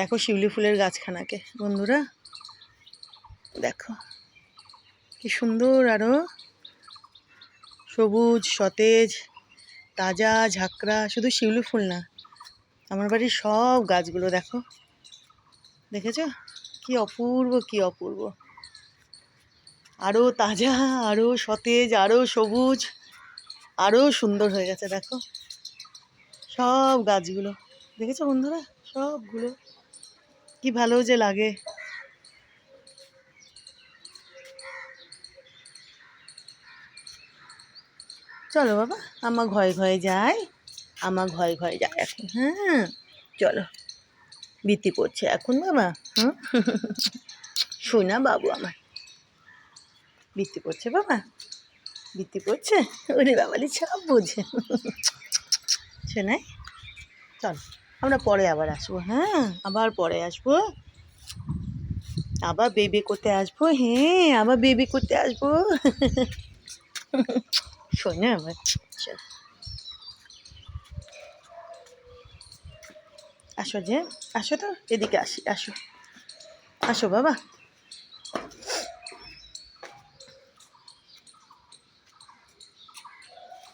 দেখো শিউলি ফুলের গাছখানাকে বন্ধুরা, দেখো কি সুন্দর, আরো সবুজ সতেজ তাজা ঝাঁকড়া। শুধু শিউলি ফুল না, আমার বাড়ির সব গাছগুলো দেখো, দেখেছো কি অপূর্ব, কি অপূর্ব, আরো তাজা, আরো সতেজ, আরো সবুজ, আরো সুন্দর হয়ে গেছে। দেখো সব গাছগুলো, দেখেছো বন্ধুরা, সবগুলো কি ভালো যে লাগে। চলো বাবা, আমার ঘরে ঘরে যাই, আমার ঘরে ঘরে যাই এখন। হ্যাঁ চলো, বৃত্তি পড়ছে এখন বাবা। হুম, শোনা বাবু আমার বৃত্তি পড়ছে বাবা, বৃত্তি পড়ছে। ওরে বাবালি সব বোঝে। শোনাই, চল আমরা পরে আবার আসবো। হ্যাঁ আবার পরে আসবো, আবার বেবি করতে আসবো। হ্যাঁ আবার বেবি করতে আসবো। শোনে আমার, চল আসো যে, আসো তো এদিকে, আসি আসো, আসো বাবা।